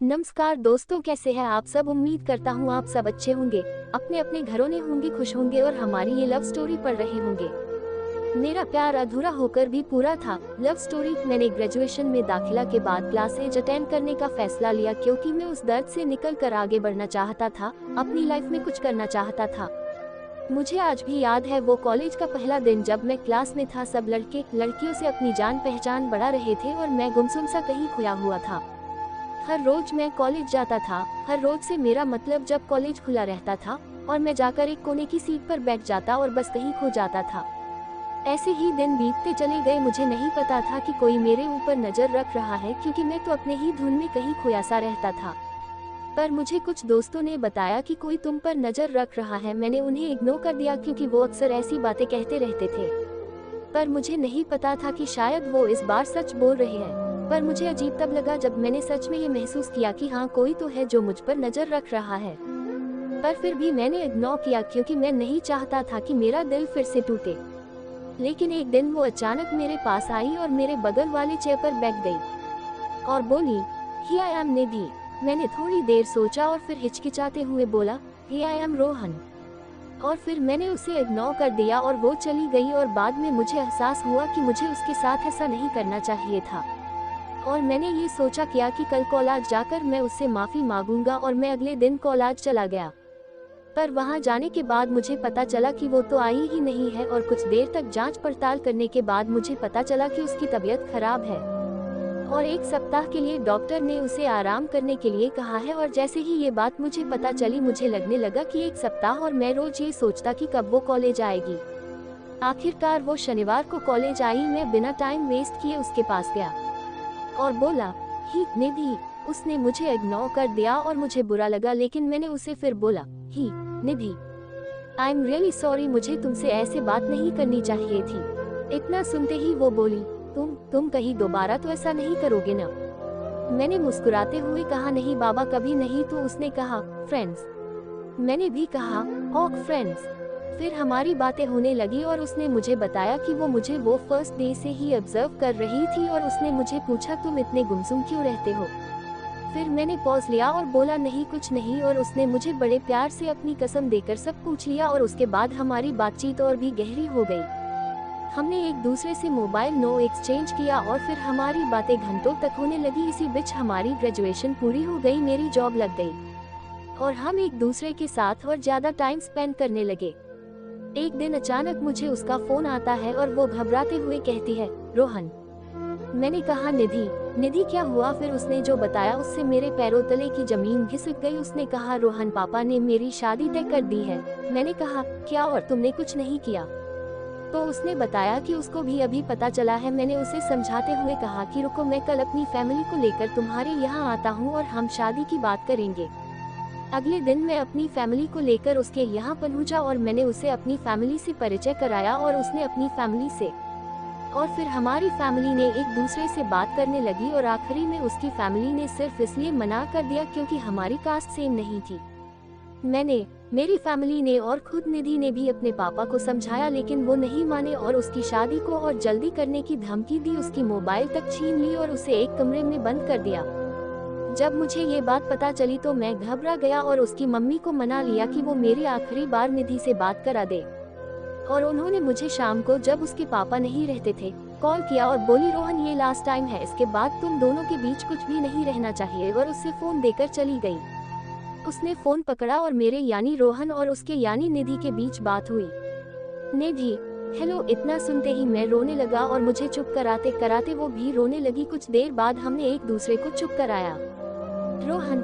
नमस्कार दोस्तों, कैसे हैं आप सब। उम्मीद करता हूँ आप सब अच्छे होंगे, अपने अपने घरों में होंगे, खुश होंगे और हमारी ये लव स्टोरी पढ़ रहे होंगे। मेरा प्यार अधूरा होकर भी पूरा था। Love story. मैंने ग्रेजुएशन में दाखिला के बाद क्लासेज अटेंड करने का फैसला लिया क्योंकि मैं उस दर्द से निकल कर आगे बढ़ना चाहता था, अपनी लाइफ में कुछ करना चाहता था। मुझे आज भी याद है वो कॉलेज का पहला दिन जब मैं क्लास में था। सब लड़के लड़कियों से अपनी जान पहचान बढ़ा रहे थे और मैं गुमसुम सा कहीं खोया हुआ था। हर रोज मैं कॉलेज जाता था। हर रोज से मेरा मतलब जब कॉलेज खुला रहता था और मैं जाकर एक कोने की सीट पर बैठ जाता और बस कहीं खो जाता था। ऐसे ही दिन बीतते चले गए। मुझे नहीं पता था कि कोई मेरे ऊपर नजर रख रहा है क्योंकि मैं तो अपने ही धुन में कहीं खोया सा रहता था। पर मुझे कुछ दोस्तों ने बताया कि कोई तुम पर नजर रख रहा है। मैंने उन्हें इग्नोर कर दिया क्योंकि वो अक्सर ऐसी बातें कहते रहते थे। पर मुझे नहीं पता था कि शायद वो इस बार सच बोल रहे हैं। पर मुझे अजीब तब लगा जब मैंने सच में ये महसूस किया कि हाँ, कोई तो है जो मुझ पर नजर रख रहा है। पर फिर भी मैंने इग्नोर किया क्योंकि मैं नहीं चाहता था कि मेरा दिल फिर से टूटे। लेकिन एक दिन वो अचानक मेरे पास आई और मेरे बगल वाले चेयर पर बैठ गई और बोली, ही आई एम निधि। मैंने थोड़ी देर सोचा और फिर हिचकिचाते हुए बोला, ही आई एम रोहन। और फिर मैंने उसे इग्नोर कर दिया और वो चली गई। और बाद में मुझे एहसास हुआ कि मुझे उसके साथ ऐसा नहीं करना चाहिए था। और मैंने ये सोचा किया कि कल कॉलेज जाकर मैं उससे माफ़ी मांगूंगा और मैं अगले दिन कॉलेज चला गया। पर वहाँ जाने के बाद मुझे पता चला कि वो तो आई ही नहीं है और कुछ देर तक जांच पड़ताल करने के बाद मुझे पता चला कि उसकी तबीयत खराब है और एक सप्ताह के लिए डॉक्टर ने उसे आराम करने के लिए कहा है। और जैसे ही ये बात मुझे पता चली मुझे लगने लगा कि एक सप्ताह, और मैं रोज ये सोचता कि कब वो कॉलेज आएगी। आखिरकार वो शनिवार को कॉलेज आई। मैं बिना टाइम वेस्ट किए उसके पास गया और बोला, ही निधि। उसने मुझे इग्नोर कर दिया और मुझे बुरा लगा, लेकिन मैंने उसे फिर बोला, ही निधि, आई एम रियली सॉरी, मुझे तुमसे ऐसे बात नहीं करनी चाहिए थी। इतना सुनते ही वो बोली, तुम कहीं दोबारा तो ऐसा नहीं करोगे ना। मैंने मुस्कुराते हुए कहा, नहीं बाबा, कभी नहीं। तो उसने कहा, फ्रेंड्स। मैंने भी कहा, ओक फ्रेंड्स। फिर हमारी बातें होने लगी और उसने मुझे बताया कि वो मुझे वो फर्स्ट डे से ही ऑब्जर्व कर रही थी और उसने मुझे पूछा, तुम इतने गुमसुम क्यों रहते हो। फिर मैंने पॉज लिया और बोला, नहीं कुछ नहीं। और उसने मुझे बड़े प्यार से अपनी कसम देकर सब पूछ लिया और उसके बाद हमारी बातचीत और भी गहरी हो गई। हमने एक दूसरे से मोबाइल नो एक्सचेंज किया और फिर हमारी बातें घंटों तक होने लगी। इसी बीच हमारी ग्रेजुएशन पूरी हो गई, मेरी जॉब लग गई और हम एक दूसरे के साथ और ज्यादा टाइम स्पेंड करने लगे। एक दिन अचानक मुझे उसका फोन आता है और वो घबराते हुए कहती है, रोहन। मैंने कहा, निधि क्या हुआ। फिर उसने जो बताया उससे मेरे पैरों तले की जमीन खिसक गई। उसने कहा, रोहन, पापा ने मेरी शादी तय कर दी है। मैंने कहा, क्या, और तुमने कुछ नहीं किया। तो उसने बताया कि उसको भी अभी पता चला है। मैंने उसे समझाते हुए कहा कि रुको, मैं कल अपनी फैमिली को लेकर तुम्हारे यहाँ आता हूँ और हम शादी की बात करेंगे। अगले दिन मैं अपनी फैमिली को लेकर उसके यहाँ पहुँचा और मैंने उसे अपनी फैमिली से परिचय कराया और उसने अपनी फैमिली से, और फिर हमारी फैमिली ने एक दूसरे से बात करने लगी और आखिरी में उसकी फैमिली ने सिर्फ इसलिए मना कर दिया क्योंकि हमारी कास्ट सेम नहीं थी। मैंने, मेरी फैमिली ने और खुद निधि ने भी अपने पापा को समझाया, लेकिन वो नहीं माने और उसकी शादी को और जल्दी करने की धमकी दी। उसकी मोबाइल तक छीन ली और उसे एक कमरे में बंद कर दिया। जब मुझे ये बात पता चली तो मैं घबरा गया और उसकी मम्मी को मना लिया कि वो मेरी आखिरी बार निधि से बात करा दे। और उन्होंने मुझे शाम को, जब उसके पापा नहीं रहते थे, कॉल किया और बोली, रोहन, ये लास्ट टाइम है, इसके बाद तुम दोनों के बीच कुछ भी नहीं रहना चाहिए। और उससे फोन देकर चली गई। उसने फोन पकड़ा और मेरे यानी रोहन और उसके यानी निधि के बीच बात हुई। निधि, हेलो। इतना सुनते ही मैं रोने लगा और मुझे चुप कराते कराते वो भी रोने लगी। कुछ देर बाद हमने एक दूसरे को चुप कराया। रोहन,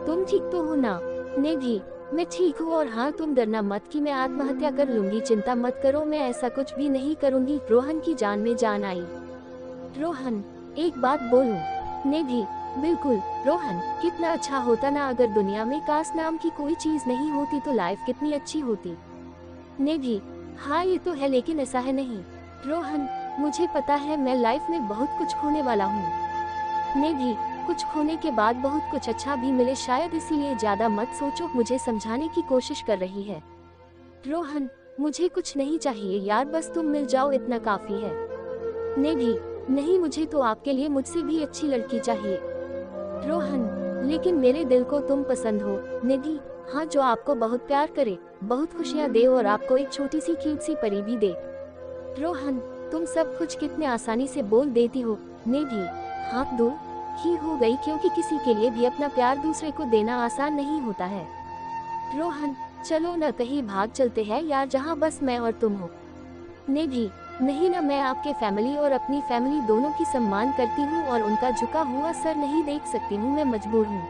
तुम ठीक तो हो ना। निधि, मैं ठीक हूँ और हाँ, तुम डरना मत कि मैं आत्महत्या कर लूंगी। चिंता मत करो, मैं ऐसा कुछ भी नहीं करूंगी। रोहन की जान में जान आई। रोहन, एक बात बोलूं। निधि, बिल्कुल। रोहन, कितना अच्छा होता ना अगर दुनिया में कास्ट नाम की कोई चीज नहीं होती, तो लाइफ कितनी अच्छी होती। निधि, हाँ ये तो है, लेकिन ऐसा है नहीं। रोहन, मुझे पता है, मैं लाइफ में बहुत कुछ खोने वाला हूँ। निधि, कुछ खोने के बाद बहुत कुछ अच्छा भी मिले शायद, इसीलिए ज्यादा मत सोचो। मुझे समझाने की कोशिश कर रही है। रोहन, मुझे कुछ नहीं चाहिए यार, बस तुम मिल जाओ, इतना काफी है। निधि, नहीं, मुझे तो आपके लिए मुझसे भी अच्छी लड़की चाहिए। रोहन, लेकिन मेरे दिल को तुम पसंद हो निधि। हाँ, जो आपको बहुत प्यार करे, बहुत खुशियाँ दे और आपको एक छोटी सी क्यूट सी परी भी दे। रोहन, तुम सब कुछ कितने आसानी से बोल देती हो निधि। हाथ दूर ही हो गई, क्योंकि किसी के लिए भी अपना प्यार दूसरे को देना आसान नहीं होता है। रोहन, चलो न कहीं भाग चलते हैं यार, जहाँ बस मैं और तुम हो। निधि, नहीं ना, मैं आपके फैमिली और अपनी फैमिली दोनों की सम्मान करती हूँ और उनका झुका हुआ सर नहीं देख सकती हूँ, मैं मजबूर हूँ।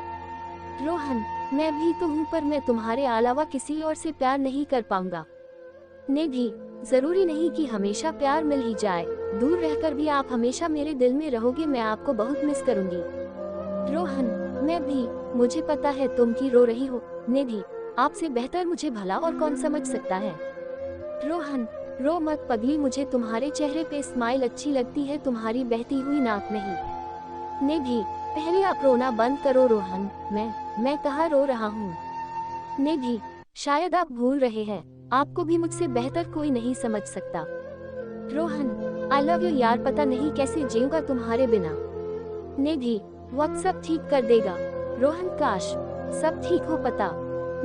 रोहन, मैं भी तो हूँ, पर मैं तुम्हारे अलावा किसी और से प्यार नहीं कर पाऊंगा। निधि, जरूरी नहीं कि हमेशा प्यार मिल ही जाए, दूर रहकर भी आप हमेशा मेरे दिल में रहोगे, मैं आपको बहुत मिस करूंगी। रोहन, मैं भी, मुझे पता है तुम की रो रही हो निधि, आपसे बेहतर मुझे भला और कौन समझ सकता है। रोहन, रो मत पगली, मुझे तुम्हारे चेहरे पे स्माइल अच्छी लगती है, तुम्हारी बहती हुई नाक नहीं। निधि, पहले आप रोना बंद करो। रोहन, मैं कहाँ रो रहा हूँ। निधि, शायद आप भूल रहे हैं, आपको भी मुझसे बेहतर कोई नहीं समझ सकता। रोहन, आई लव यू यार, पता नहीं कैसे जीऊंगा तुम्हारे बिना। निधि, वक्त सब ठीक कर देगा। रोहन, काश सब ठीक हो पता।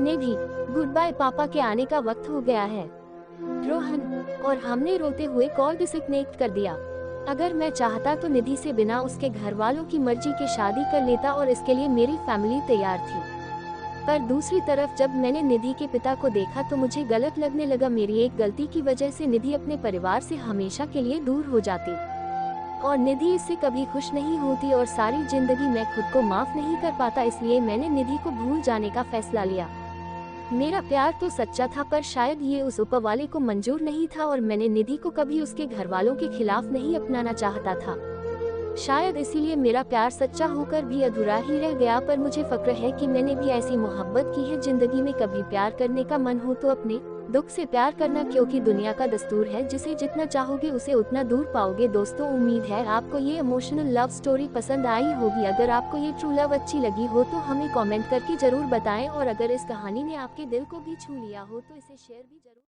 निधि, गुड बाय, पापा के आने का वक्त हो गया है। रोहन, और हमने रोते हुए कॉल डिस्कनेक्ट कर दिया। अगर मैं चाहता तो निधि से बिना उसके घर वालों की मर्जी के शादी कर लेता और इसके लिए मेरी फैमिली तैयार थी। पर दूसरी तरफ जब मैंने निधि के पिता को देखा तो मुझे गलत लगने लगा। मेरी एक गलती की वजह से निधि अपने परिवार से हमेशा के लिए दूर हो जाती और निधि इससे कभी खुश नहीं होती और सारी जिंदगी मैं खुद को माफ नहीं कर पाता, इसलिए मैंने निधि को भूल जाने का फैसला लिया। मेरा प्यार तो सच्चा था, पर शायद ये उस ऊपर वाले को मंजूर नहीं था और मैंने निधि को कभी उसके घर वालों के खिलाफ नहीं अपनाना चाहता था। शायद इसीलिए मेरा प्यार सच्चा होकर भी अधूरा ही रह गया। पर मुझे फक्र है कि मैंने भी ऐसी मोहब्बत की है। जिंदगी में कभी प्यार करने का मन हो तो अपने दुख से प्यार करना, क्योंकि दुनिया का दस्तूर है, जिसे जितना चाहोगे उसे उतना दूर पाओगे। दोस्तों, उम्मीद है आपको ये इमोशनल लव स्टोरी पसंद आई होगी। अगर आपको ये ट्रू लव अच्छी लगी हो तो हमें कमेंट करके जरूर बताएं और अगर इस कहानी ने आपके दिल को भी छू लिया हो तो इसे शेयर भी जरूर